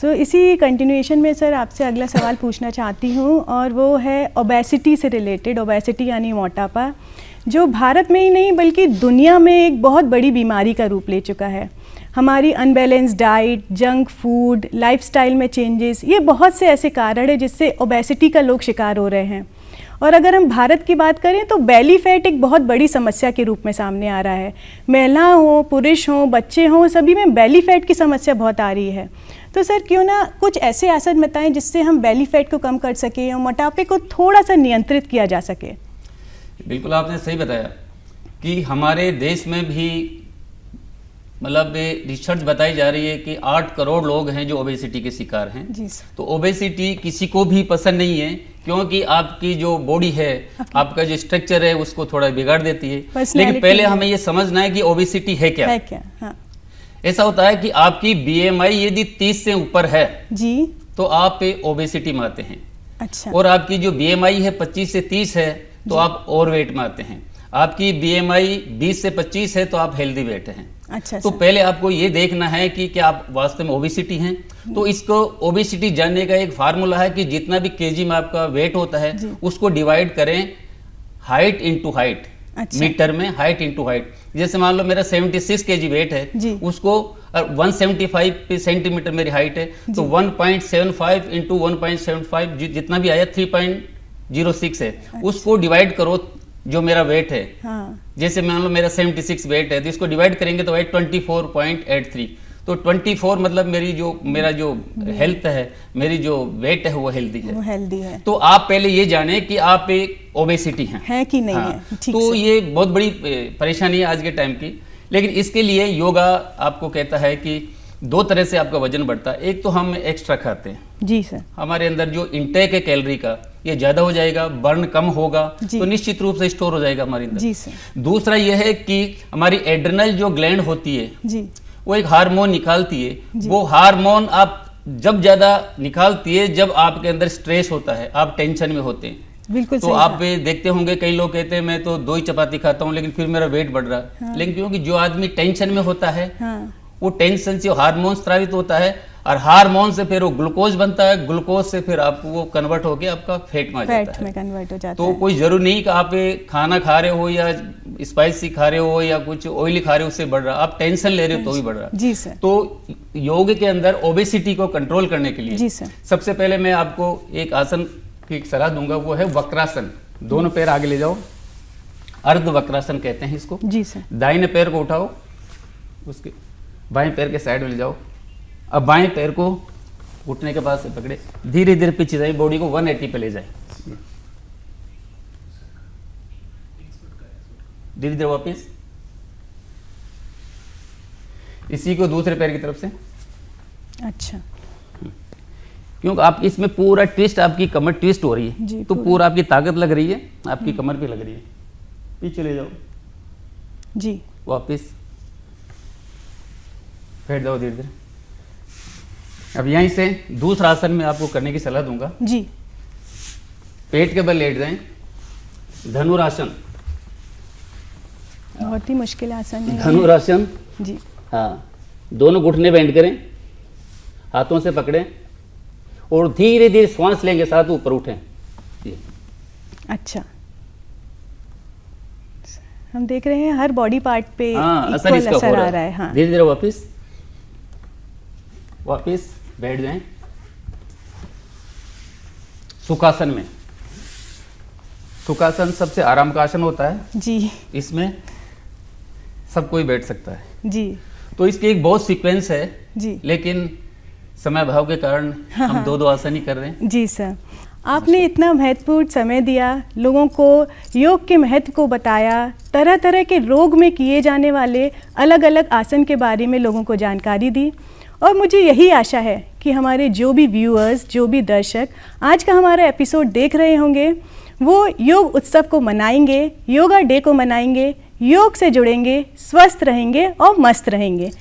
इसी कंटिन्यूएशन में सर आपसे अगला सवाल पूछना चाहती हूँ, और वो है ओबेसिटी से रिलेटेड। ओबेसिटी यानी मोटापा, जो भारत में ही नहीं बल्कि दुनिया में एक बहुत बड़ी बीमारी का रूप ले चुका है। हमारी unbalance diet, junk food, lifestyle में चेंजेस, ये बहुत से ऐसे कारण हैं जिससे ओबेसिटी का लोग शिकार हो रहे हैं। और अगर हम भारत की बात करें तो बेली फैट एक बहुत बड़ी समस्या के रूप में सामने आ रहा है। महिला हो, पुरुष हो, बच्चे हों, सभी में बेली फैट की समस्या बहुत आ रही है। तो सर क्यों ना कुछ ऐसे आसन बताएं जिससे हम बेली फैट को कम कर सकें और मोटापे को थोड़ा सा नियंत्रित किया जा सके। बिल्कुल आपने सही बताया कि हमारे देश में भी मतलब रिसर्च बताई जा रही है कि 8 करोड़ लोग हैं जो ओबेसिटी के शिकार हैं। जी। तो ओबेसिटी किसी को भी पसंद नहीं है, क्योंकि आपकी जो बॉडी है, आपका जो स्ट्रक्चर है उसको थोड़ा बिगाड़ देती है। लेकिन पहले हमें ये समझना है कि ओबेसिटी है क्या। हाँ। ऐसा होता है कि आपकी बीएमआई यदि 30 से ऊपर है जी, तो आप ओबेसिटी में आते हैं। अच्छा। और आपकी जो बीएमआई है 25 से 30 है तो आप ओवरवेट में आते हैं। आपकी बीएमआई 20 से 25 है तो आप हेल्दी वेट हैं। अच्छा। तो पहले आपको ये देखना है कि क्या आप वास्तव में ओबेसिटी हैं। तो इसको ओबेसिटी जानने का एक फार्मूला है कि जितना भी केजी में आपका वेट होता है उसको डिवाइड करें हाइट इनटू हाइट। अच्छा। मीटर में हाइट इनटू हाइट। जैसे मान लो मेरा 76 केजी वेट है, उसको 175 सेंटीमीटर मेरी हाइट है, तो 1.75 इंटू 1.75 जितना भी आया 3.06 है। अच्छा। उसको डिवाइड करो जो मेरा वेट है। हाँ। जैसे मान लो मेरा 76 वेट है तो इसको डिवाइड करेंगे तो 24.83। तो 24 मतलब मेरा जो हेल्थ है, मेरी जो वेट है वो हेल्दी है। तो आप पहले ये जाने कि आप एक ओबेसिटी है कि नहीं। हाँ। है ठीक। तो ये बहुत बड़ी परेशानी है आज के टाइम की। लेकिन इसके लिए योगा आपको कहता है कि 2 तरह से आपका वजन बढ़ता है। एक तो हम एक्स्ट्रा खाते हैं। जी सर। हमारे अंदर जो इंटेक है कैलोरी का ये ज्यादा हो जाएगा, बर्न कम होगा, तो निश्चित रूप से स्टोर हो जाएगा हमारे अंदर। जी सर। दूसरा यह है कि हमारी एड्रेनल जो ग्लैंड होती है जी, वो एक हार्मोन निकालती है। वो हार्मोन आप जब ज्यादा निकालती है जब आपके अंदर स्ट्रेस होता है, आप टेंशन में होते हैं। बिल्कुल। तो आप देखते होंगे कई लोग कहते हैं मैं तो 2 ही चपाती खाता हूँ लेकिन फिर मेरा वेट बढ़ रहा है। हाँ। लेकिन क्योंकि जो आदमी टेंशन में होता है, हाँ, वो टेंशन से हार्मोन स्रावित होता है और हार्मोन से फिर वो ग्लूकोज बनता है, ग्लूकोज से फिर आपको वो कन्वर्ट होकर आपका फैट में आ जाता है। कन्वर्ट हो जाता तो है। कोई जरूरी नहीं कि आप खाना खा रहे हो या स्पाइसी खा रहे हो या कुछ ऑयली खा रहे हो उससे बढ़ रहा, आप टेंशन ले रहे हो तो भी बढ़ रहा। जी सर। तो योग के अंदर ओबेसिटी को कंट्रोल करने के लिए, जी सर, सबसे पहले मैं आपको एक आसन की सलाह दूंगा, वो है वक्रासन। दोनों पैर आगे ले जाओ, अर्ध वक्रासन कहते हैं इसको। जी सर। दाहिने पैर को उठाओ, उसके बाएं पैर के साइड में ले जाओ। अब बाएं पैर को घुटने के पास से पकड़े, धीरे धीरे पीछे जाए, बॉडी को 180 पे ले जाए, धीरे धीरे वापस। इसी को दूसरे पैर की तरफ से। अच्छा। क्योंकि आप इसमें पूरा ट्विस्ट, आपकी कमर ट्विस्ट हो रही है तो पूरा आपकी ताकत लग रही है, आपकी कमर पे लग रही है। पीछे ले जाओ जी, वापस बैठ जाओ धीरे धीरे। अब यहीं से दूसरा आसन में आपको करने की सलाह दूंगा जी। पेट के बल लेट जाएं, धनुरासन। बहुत ही मुश्किल आसन है धनुरासन जी। हाँ, दोनों घुटने बेंड करें, हाथों से पकड़ें और धीरे धीरे श्वास लेंगे साथ ऊपर उठें। अच्छा, हम देख रहे हैं हर बॉडी पार्ट पे असर आ रहा है। हाँ। धीरे धीरे वापस बैठ जाएं। सुखासन में, सुखासन सबसे आराम का आसन होता है जी। इसमें सब कोई बैठ सकता है जी। तो इसके एक बहुत सीक्वेंस है जी, लेकिन समय भाव के कारण हम दो आसन ही कर रहे हैं जी। सर, आपने इतना महत्वपूर्ण समय दिया, लोगों को योग के महत्व को बताया, तरह तरह के रोग में किए जाने वाले अलग अलग आसन के बारे में लोगों को जानकारी दी। और मुझे यही आशा है कि हमारे जो भी व्यूअर्स, जो भी दर्शक आज का हमारा एपिसोड देख रहे होंगे, वो योग उत्सव को मनाएंगे, योगा डे को मनाएंगे, योग से जुड़ेंगे, स्वस्थ रहेंगे और मस्त रहेंगे।